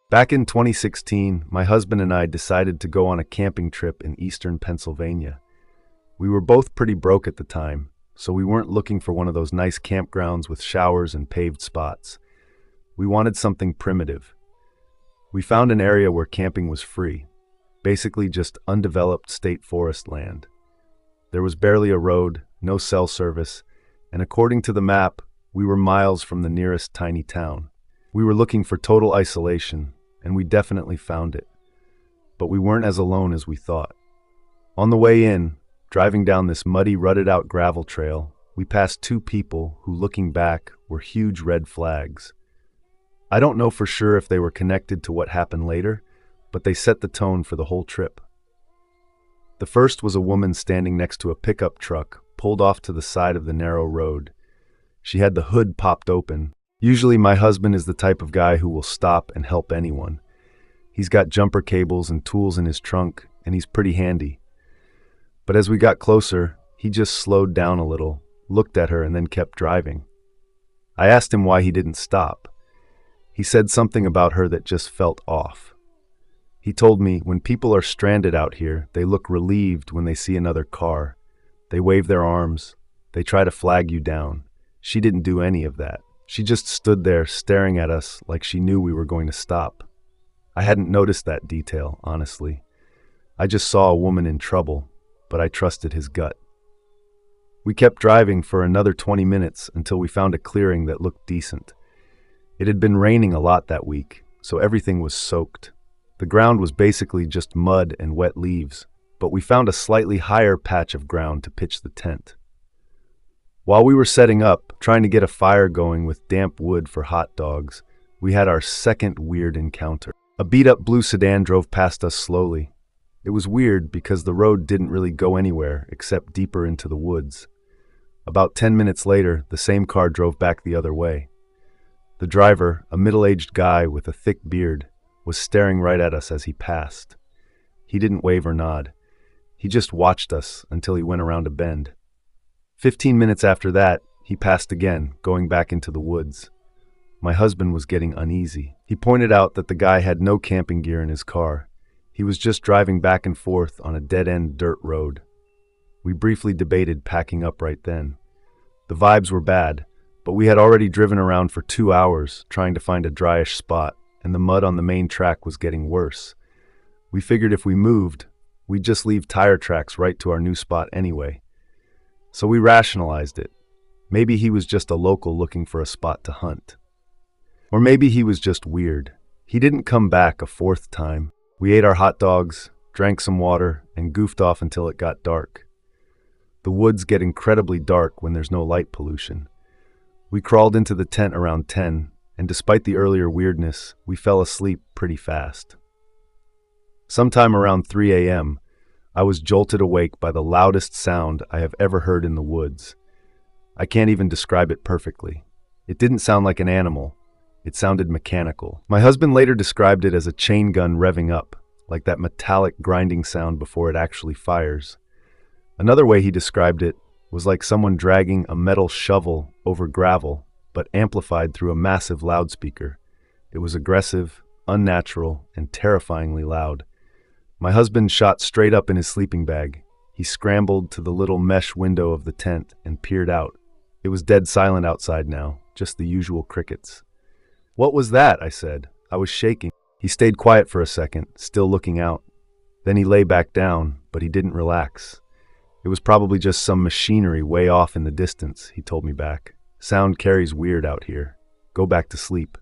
Back in 2016, my husband and I decided to go on a camping trip in eastern Pennsylvania. We were both pretty broke at the time, so we weren't looking for one of those nice campgrounds with showers and paved spots. We wanted something primitive. We found an area where camping was free, basically just undeveloped state forest land. There was barely a road, no cell service, and according to the map, we were miles from the nearest tiny town. We were looking for total isolation, and we definitely found it. But we weren't as alone as we thought. On the way in, driving down this muddy, rutted-out gravel trail, we passed two people who, looking back, were huge red flags. I don't know for sure if they were connected to what happened later, but they set the tone for the whole trip. The first was a woman standing next to a pickup truck, pulled off to the side of the narrow road. She had the hood popped open. Usually my husband is the type of guy who will stop and help anyone. He's got jumper cables and tools in his trunk, and he's pretty handy. But as we got closer, he just slowed down a little, looked at her, and then kept driving. I asked him why he didn't stop. He said something about her that just felt off. He told me, when people are stranded out here, they look relieved when they see another car. They wave their arms. They try to flag you down. She didn't do any of that. She just stood there staring at us like she knew we were going to stop. I hadn't noticed that detail, honestly. I just saw a woman in trouble, but I trusted his gut. We kept driving for another 20 minutes until we found a clearing that looked decent. It had been raining a lot that week, so everything was soaked. The ground was basically just mud and wet leaves, but we found a slightly higher patch of ground to pitch the tent. While we were setting up, trying to get a fire going with damp wood for hot dogs, we had our second weird encounter. A beat-up blue sedan drove past us slowly. It was weird because the road didn't really go anywhere except deeper into the woods. About 10 minutes later, the same car drove back the other way. The driver, a middle-aged guy with a thick beard, was staring right at us as he passed. He didn't wave or nod. He just watched us until he went around a bend. 15 minutes after that, he passed again, going back into the woods. My husband was getting uneasy. He pointed out that the guy had no camping gear in his car. He was just driving back and forth on a dead-end dirt road. We briefly debated packing up right then. The vibes were bad, but we had already driven around for 2 hours trying to find a dryish spot, and the mud on the main track was getting worse. We figured if we moved, we'd just leave tire tracks right to our new spot anyway. So we rationalized it. Maybe he was just a local looking for a spot to hunt. Or maybe he was just weird. He didn't come back a fourth time. We ate our hot dogs, drank some water, and goofed off until it got dark. The woods get incredibly dark when there's no light pollution. We crawled into the tent around 10, and despite the earlier weirdness, we fell asleep pretty fast. Sometime around 3 a.m., I was jolted awake by the loudest sound I have ever heard in the woods. I can't even describe it perfectly. It didn't sound like an animal. It sounded mechanical. My husband later described it as a chain gun revving up, like that metallic grinding sound before it actually fires. Another way he described it was like someone dragging a metal shovel over gravel, but amplified through a massive loudspeaker. It was aggressive, unnatural, and terrifyingly loud. My husband shot straight up in his sleeping bag. He scrambled to the little mesh window of the tent and peered out. It was dead silent outside now, just the usual crickets. "What was that?" I said. I was shaking. He stayed quiet for a second, still looking out. Then he lay back down, but he didn't relax. "It was probably just some machinery way off in the distance," he told me back. "Sound carries weird out here. Go back to sleep."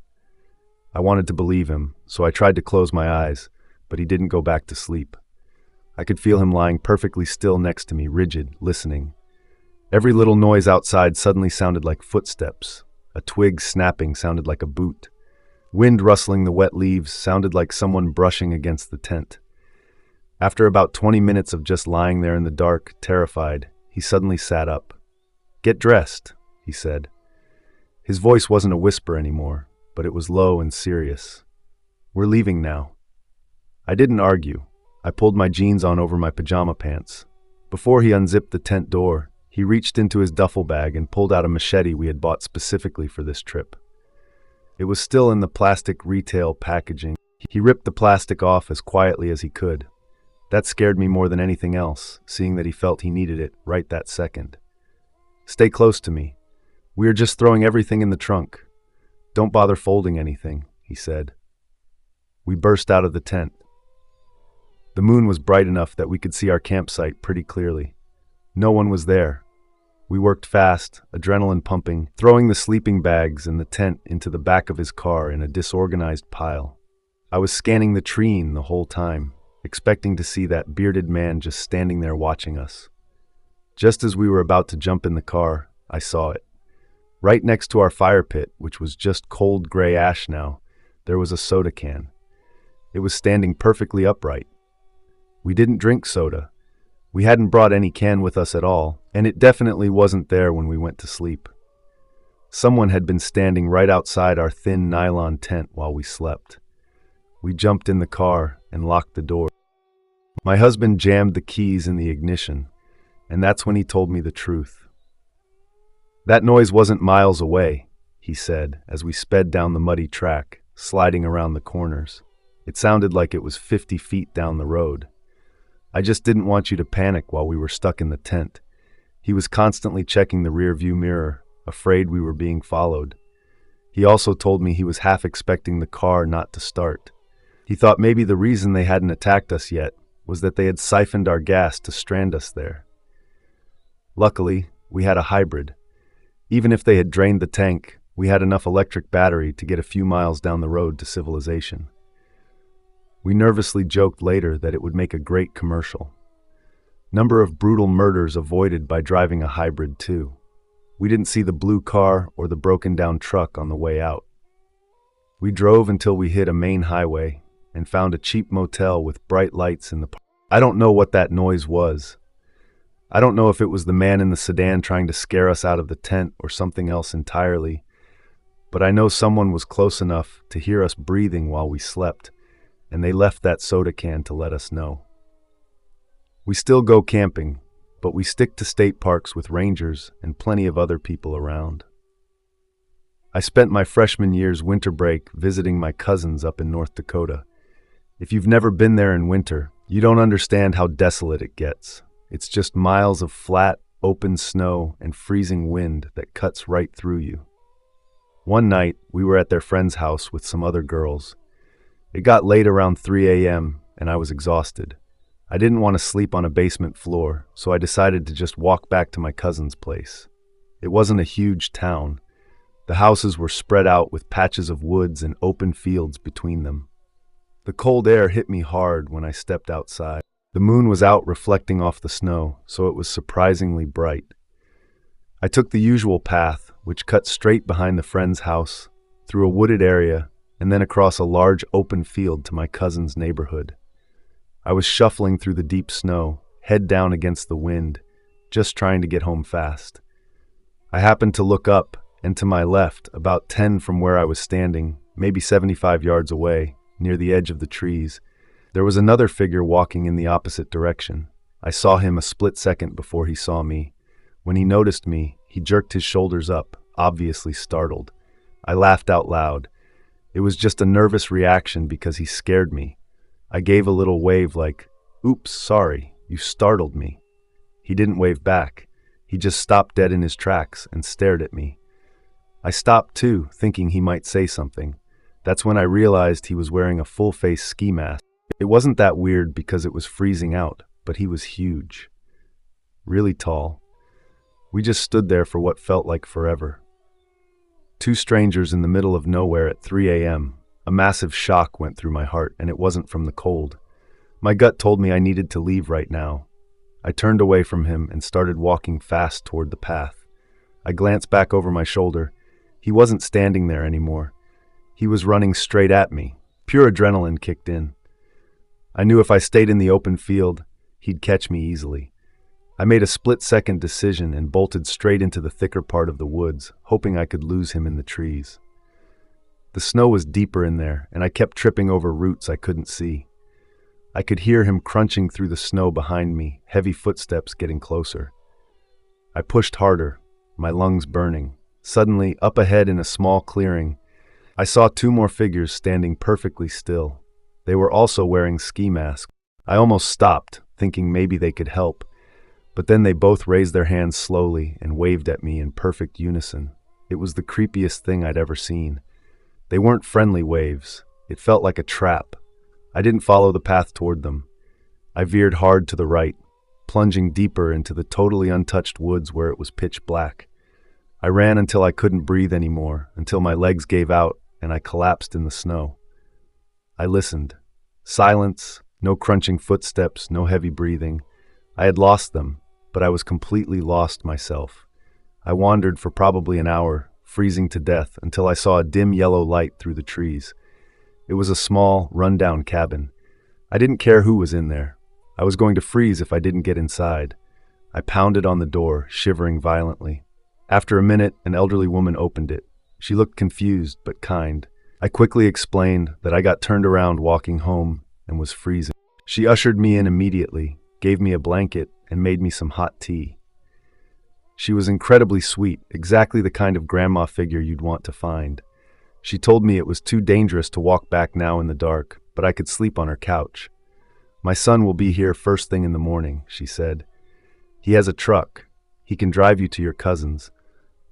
I wanted to believe him, so I tried to close my eyes, but he didn't go back to sleep. I could feel him lying perfectly still next to me, rigid, listening. Every little noise outside suddenly sounded like footsteps. A twig snapping sounded like a boot. Wind rustling the wet leaves sounded like someone brushing against the tent. After about 20 minutes of just lying there in the dark, terrified, he suddenly sat up. "Get dressed," he said. His voice wasn't a whisper anymore, but it was low and serious. "We're leaving now." I didn't argue. I pulled my jeans on over my pajama pants. Before he unzipped the tent door, he reached into his duffel bag and pulled out a machete we had bought specifically for this trip. It was still in the plastic retail packaging. He ripped the plastic off as quietly as he could. That scared me more than anything else, seeing that he felt he needed it right that second. "Stay close to me. We are just throwing everything in the trunk. Don't bother folding anything," he said. We burst out of the tent. The moon was bright enough that we could see our campsite pretty clearly. No one was there. We worked fast, adrenaline pumping, throwing the sleeping bags and the tent into the back of his car in a disorganized pile. I was scanning the tree the whole time, expecting to see that bearded man just standing there watching us. Just as we were about to jump in the car, I saw it. Right next to our fire pit, which was just cold gray ash now, there was a soda can. It was standing perfectly upright. We didn't drink soda. We hadn't brought any can with us at all, and it definitely wasn't there when we went to sleep. Someone had been standing right outside our thin nylon tent while we slept. We jumped in the car and locked the door. My husband jammed the keys in the ignition, and that's when he told me the truth. "That noise wasn't miles away," he said, as we sped down the muddy track, sliding around the corners. "It sounded like it was 50 feet down the road. I just didn't want you to panic while we were stuck in the tent." He was constantly checking the rear-view mirror, afraid we were being followed. He also told me he was half expecting the car not to start. He thought maybe the reason they hadn't attacked us yet was that they had siphoned our gas to strand us there. Luckily, we had a hybrid. Even if they had drained the tank, we had enough electric battery to get a few miles down the road to civilization. We nervously joked later that it would make a great commercial. Number of brutal murders avoided by driving a hybrid too. We didn't see the blue car or the broken-down truck on the way out. We drove until we hit a main highway and found a cheap motel with bright lights in the park. I don't know what that noise was. I don't know if it was the man in the sedan trying to scare us out of the tent or something else entirely, but I know someone was close enough to hear us breathing while we slept, and they left that soda can to let us know. We still go camping, but we stick to state parks with rangers and plenty of other people around. I spent my freshman year's winter break visiting my cousins up in North Dakota. If you've never been there in winter, you don't understand how desolate it gets. It's just miles of flat, open snow and freezing wind that cuts right through you. One night, we were at their friend's house with some other girls. It got late around 3 a.m., and I was exhausted. I didn't want to sleep on a basement floor, so I decided to just walk back to my cousin's place. It wasn't a huge town. The houses were spread out with patches of woods and open fields between them. The cold air hit me hard when I stepped outside. The moon was out reflecting off the snow, so it was surprisingly bright. I took the usual path, which cut straight behind the friend's house, through a wooded area, and then across a large open field to my cousin's neighborhood. I was shuffling through the deep snow, head down against the wind, just trying to get home fast. I happened to look up, and to my left, about 10 from where I was standing, maybe 75 yards away, near the edge of the trees, there was another figure walking in the opposite direction. I saw him a split second before he saw me. When he noticed me, he jerked his shoulders up, obviously startled. I laughed out loud. It was just a nervous reaction because he scared me. I gave a little wave like, "Oops, sorry, you startled me." He didn't wave back. He just stopped dead in his tracks and stared at me. I stopped too, thinking he might say something. That's when I realized he was wearing a full-face ski mask. It wasn't that weird because it was freezing out, but he was huge. Really tall. We just stood there for what felt like forever. Two strangers in the middle of nowhere at 3 a.m. A massive shock went through my heart, and it wasn't from the cold. My gut told me I needed to leave right now. I turned away from him and started walking fast toward the path. I glanced back over my shoulder. He wasn't standing there anymore. He was running straight at me. Pure adrenaline kicked in. I knew if I stayed in the open field, he'd catch me easily. I made a split-second decision and bolted straight into the thicker part of the woods, hoping I could lose him in the trees. The snow was deeper in there, and I kept tripping over roots I couldn't see. I could hear him crunching through the snow behind me, heavy footsteps getting closer. I pushed harder, my lungs burning. Suddenly, up ahead in a small clearing, I saw two more figures standing perfectly still, They were also wearing ski masks. I almost stopped, thinking maybe they could help, but then they both raised their hands slowly and waved at me in perfect unison. It was the creepiest thing I'd ever seen. They weren't friendly waves. It felt like a trap. I didn't follow the path toward them. I veered hard to the right, plunging deeper into the totally untouched woods where it was pitch black. I ran until I couldn't breathe anymore, until my legs gave out and I collapsed in the snow. I listened. Silence, no crunching footsteps, no heavy breathing. I had lost them, but I was completely lost myself. I wandered for probably an hour, freezing to death, until I saw a dim yellow light through the trees. It was a small, run-down cabin. I didn't care who was in there. I was going to freeze if I didn't get inside. I pounded on the door, shivering violently. After a minute, an elderly woman opened it. She looked confused but kind. I quickly explained that I got turned around walking home and was freezing. She ushered me in immediately, gave me a blanket, and made me some hot tea. She was incredibly sweet, exactly the kind of grandma figure you'd want to find. She told me it was too dangerous to walk back now in the dark, but I could sleep on her couch. My son will be here first thing in the morning, she said. He has a truck. He can drive you to your cousin's.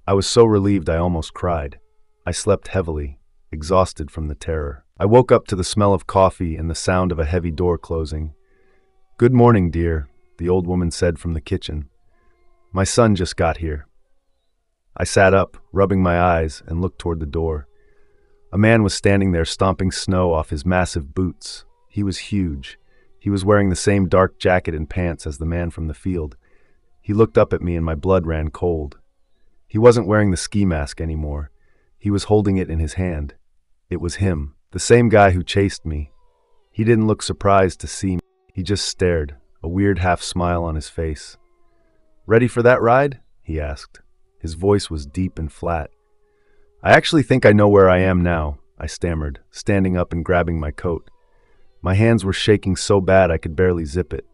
I was so relieved I almost cried. I slept heavily, exhausted from the terror. I woke up to the smell of coffee and the sound of a heavy door closing. "Good morning, dear," the old woman said from the kitchen. "My son just got here." I sat up, rubbing my eyes, and looked toward the door. A man was standing there stomping snow off his massive boots. He was huge. He was wearing the same dark jacket and pants as the man from the field. He looked up at me and my blood ran cold. He wasn't wearing the ski mask anymore. He was holding it in his hand. It was him, the same guy who chased me. He didn't look surprised to see me. He just stared, a weird half smile on his face. "Ready for that ride?" he asked. His voice was deep and flat. "I actually think I know where I am now," I stammered, standing up and grabbing my coat. My hands were shaking so bad I could barely zip it.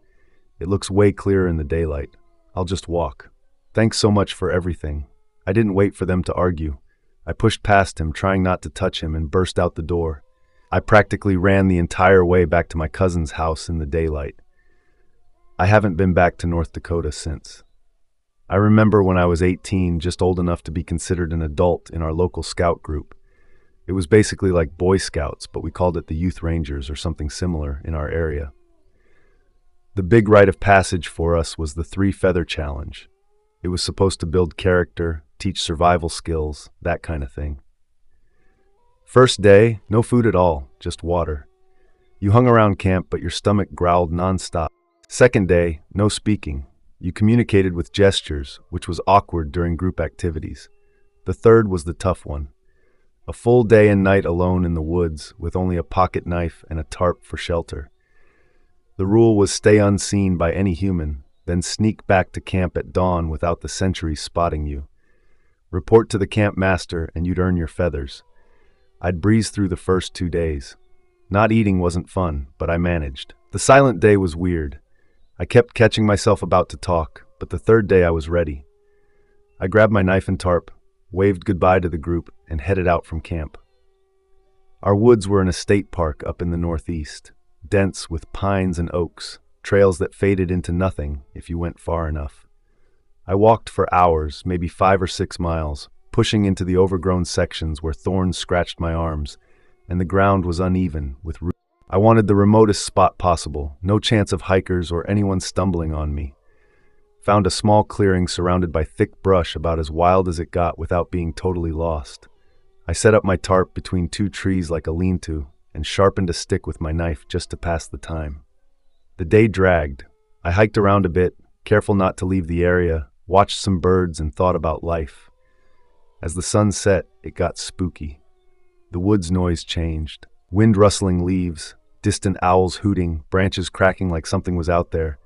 "It looks way clearer in the daylight. I'll just walk. Thanks so much for everything." I didn't wait for them to argue. I pushed past him, trying not to touch him, and burst out the door. I practically ran the entire way back to my cousin's house in the daylight. I haven't been back to North Dakota since. I remember when I was 18, just old enough to be considered an adult in our local scout group. It was basically like Boy Scouts, but we called it the Youth Rangers or something similar in our area. The big rite of passage for us was the 3-feather challenge. It was supposed to build character, teach survival skills, that kind of thing. First day, no food at all, just water. You hung around camp, but your stomach growled nonstop. Second day, no speaking. You communicated with gestures, which was awkward during group activities. The third was the tough one. A full day and night alone in the woods with only a pocket knife and a tarp for shelter. The rule was stay unseen by any human, then sneak back to camp at dawn without the sentries spotting you. Report to the camp master and you'd earn your feathers. I'd breeze through the first 2 days. Not eating wasn't fun, but I managed. The silent day was weird. I kept catching myself about to talk, but the third day I was ready. I grabbed my knife and tarp, waved goodbye to the group, and headed out from camp. Our woods were in a state park up in the northeast, dense with pines and oaks, trails that faded into nothing if you went far enough. I walked for hours, maybe 5 or 6 miles, pushing into the overgrown sections where thorns scratched my arms, and the ground was uneven with roots. I wanted the remotest spot possible, no chance of hikers or anyone stumbling on me. Found a small clearing surrounded by thick brush about as wild as it got without being totally lost. I set up my tarp between 2 trees like a lean-to and sharpened a stick with my knife just to pass the time. The day dragged. I hiked around a bit, careful not to leave the area, watched some birds and thought about life. As the sun set, it got spooky. The woods noise changed. Wind rustling leaves, distant owls hooting, branches cracking like something was out there,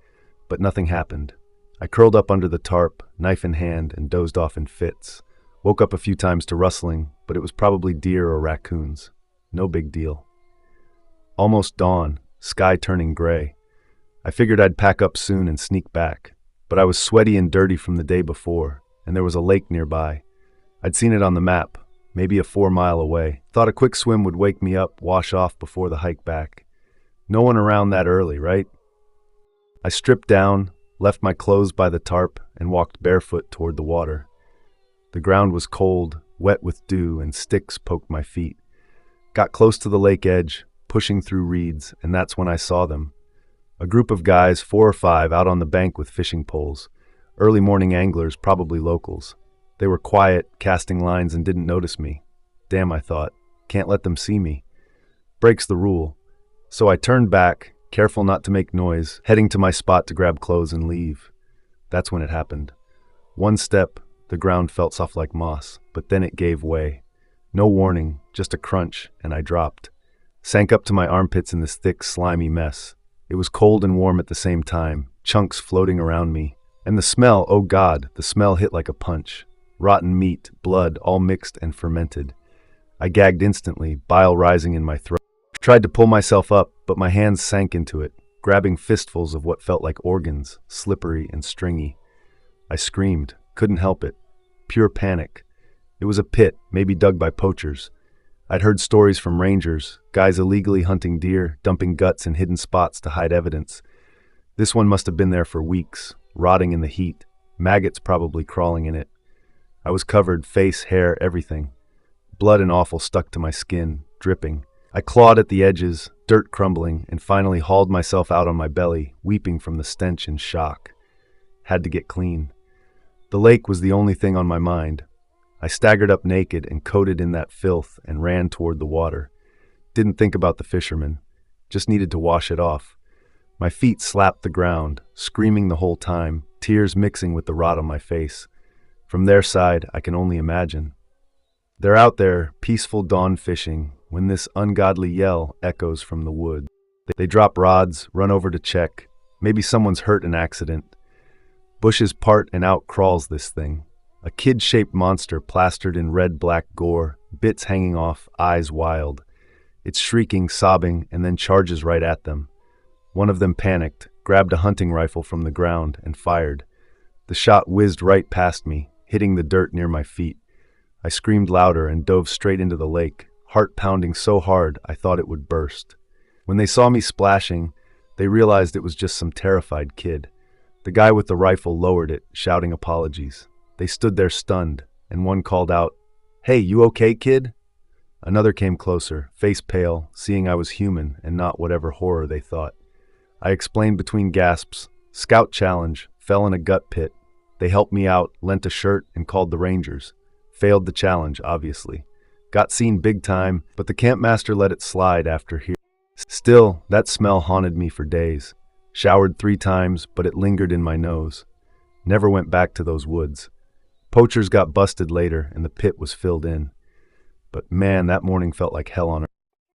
but nothing happened. I curled up under the tarp, knife in hand, and dozed off in fits. Woke up a few times to rustling, but it was probably deer or raccoons. No big deal. Almost dawn, sky turning gray. I figured I'd pack up soon and sneak back, but I was sweaty and dirty from the day before, and there was a lake nearby. I'd seen it on the map, maybe a 4 mile away. Thought a quick swim would wake me up, wash off before the hike back. No one around that early, right? I stripped down, left my clothes by the tarp, and walked barefoot toward the water. The ground was cold, wet with dew, and sticks poked my feet. Got close to the lake edge, pushing through reeds, and that's when I saw them. A group of guys, 4 or 5, out on the bank with fishing poles. Early morning anglers, probably locals. They were quiet, casting lines, and didn't notice me. Damn, I thought. Can't let them see me. Breaks the rule. So I turned back, careful not to make noise, heading to my spot to grab clothes and leave. That's when it happened. One step, the ground felt soft like moss, but then it gave way. No warning, just a crunch, and I dropped. Sank up to my armpits in this thick, slimy mess. It was cold and warm at the same time, chunks floating around me. And the smell, oh God, the smell hit like a punch. Rotten meat, blood, all mixed and fermented. I gagged instantly, bile rising in my throat. Tried to pull myself up, but my hands sank into it, grabbing fistfuls of what felt like organs, slippery and stringy. I screamed, couldn't help it. Pure panic. It was a pit, maybe dug by poachers. I'd heard stories from rangers, guys illegally hunting deer, dumping guts in hidden spots to hide evidence. This one must have been there for weeks, rotting in the heat, maggots probably crawling in it. I was covered, face, hair, everything. Blood and offal stuck to my skin, dripping. I clawed at the edges, dirt crumbling, and finally hauled myself out on my belly, weeping from the stench and shock. Had to get clean. The lake was the only thing on my mind. I staggered up naked and coated in that filth and ran toward the water. Didn't think about the fishermen. Just needed to wash it off. My feet slapped the ground, screaming the whole time, tears mixing with the rot on my face. From their side, I can only imagine. They're out there, peaceful dawn fishing, when this ungodly yell echoes from the woods. They drop rods, run over to check. Maybe someone's hurt in accident. Bushes part and out crawls this thing. A kid-shaped monster plastered in red-black gore, bits hanging off, eyes wild. It's shrieking, sobbing, and then charges right at them. One of them panicked, grabbed a hunting rifle from the ground, and fired. The shot whizzed right past me, hitting the dirt near my feet. I screamed louder and dove straight into the lake, heart pounding so hard I thought it would burst. When they saw me splashing, they realized it was just some terrified kid. The guy with the rifle lowered it, shouting apologies. They stood there stunned, and one called out, "Hey, you okay, kid?" Another came closer, face pale, seeing I was human and not whatever horror they thought. I explained between gasps, "Scout challenge, fell in a gut pit. They helped me out, lent a shirt, and called the Rangers. Failed the challenge, obviously. Got seen big time, but the campmaster let it slide after hearing. Still, that smell haunted me for days. Showered 3 times, but it lingered in my nose. Never went back to those woods. Poachers got busted later, and the pit was filled in. But man, that morning felt like hell on earth.